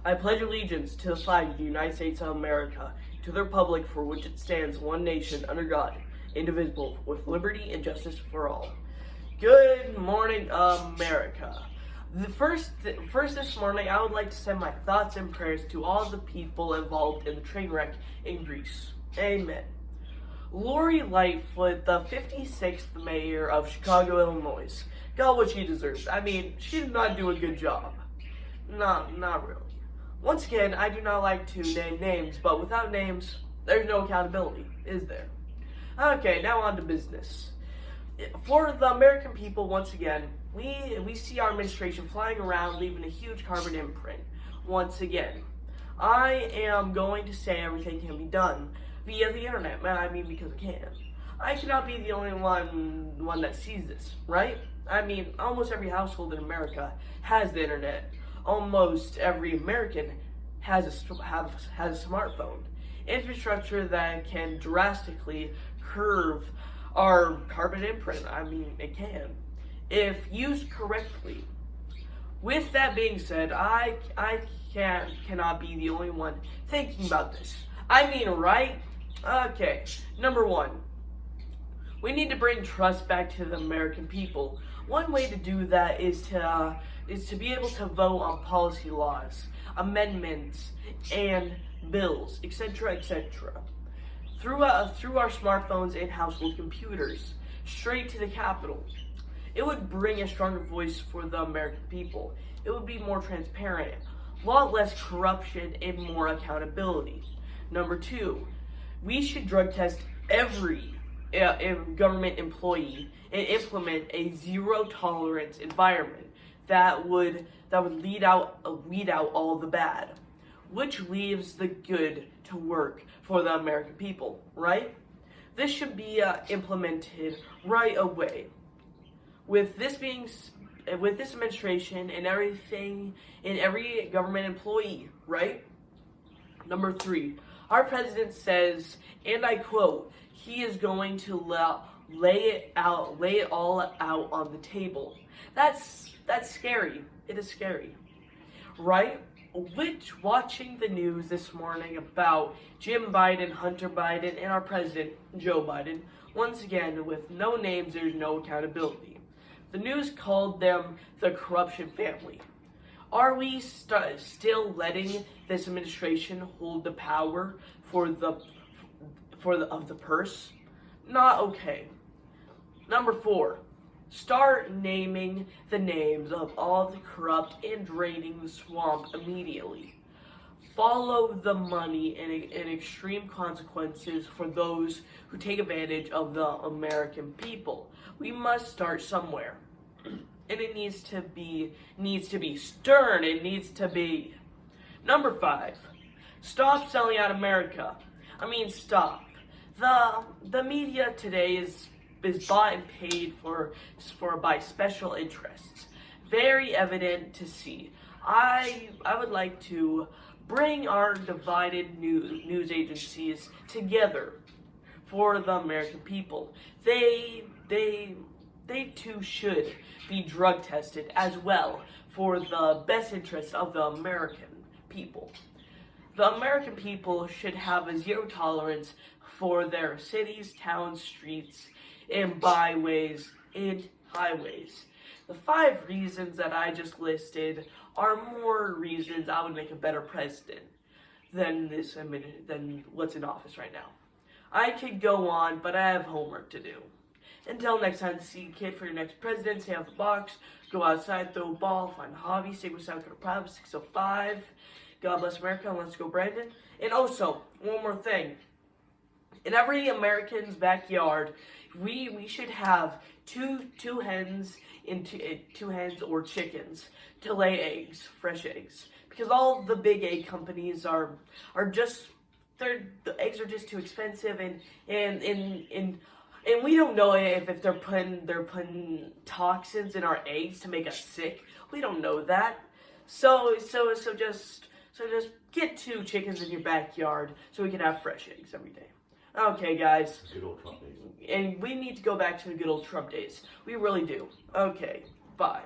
I pledge allegiance to the flag of the United States of America, to the republic for which it stands, one nation, under God, indivisible, with liberty and justice for all. Good morning, America. First this morning, I would like to send my thoughts and prayers to all the people involved in the train wreck in Greece. Amen. Lori Lightfoot, the 56th mayor of Chicago, Illinois, got what she deserves. I mean, she did not do a good job. Not really. Once again, I do not like to name names, but without names, there's no accountability, is there? Okay, now on to business. For the American people, once again, we see our administration flying around, leaving a huge carbon imprint. Once again, I am going to say everything can be done via the internet. I mean, because I can. I cannot be the only one that sees this, right? I mean, almost every household in America has the internet. Almost every American has a smartphone. Infrastructure that can drastically curb our carbon imprint. I mean, it can, if used correctly. With that being said, I cannot be the only one thinking about this. I mean, right? Okay, number one, we need to bring trust back to the American people. One way to do that is to be able to vote on policy laws, amendments, and bills, etc., etc. Through our smartphones and household computers, straight to the Capitol. It would bring a stronger voice for the American people. It would be more transparent, a lot less corruption, and more accountability. Number two, we should drug test every government employee and implement a zero-tolerance environment that would weed out all the bad, which leaves the good to work for the American people, right? This should be implemented right away. With this administration and everything in every government employee, right? Number three, our president says, and I quote, he is going to lay it all out on the table. That's scary. It is scary, right? Watching the news this morning about Jim Biden, Hunter Biden, and our president, Joe Biden, once again, with no names, there's no accountability. The news called them the corruption family. Are we still letting this administration hold the power of the purse? Not okay. Number four, start naming the names of all the corrupt and draining the swamp immediately. Follow the money and extreme consequences for those who take advantage of the American people. We must start somewhere. And it needs to be stern. It needs to be. Number five, stop selling out America. I mean, stop. The media today is bought and paid for by special interests. Very evident to see. I would like to bring our divided news agencies together for the American people. They too should be drug tested as well for the best interest of the American people. The American people should have a zero tolerance for their cities, towns, streets, and byways and highways. The 5 reasons that I just listed are more reasons I would make a better president than what's in office right now. I could go on, but I have homework to do. Until next time, see a kid for your next president, stay out the box, go outside, throw a ball, find a hobby, stay with South Dakota Private 605. God bless America, and let's go Brandon. And also, one more thing. In every American's backyard, we should have two hens or chickens to lay eggs, fresh eggs, because all the big egg companies are just the eggs are just too expensive, and we don't know if they're putting toxins in our eggs to make us sick. We don't know that. So just get 2 chickens in your backyard so we can have fresh eggs every day. Okay, guys. Good old Trump days. And we need to go back to the good old Trump days. We really do. Okay, bye.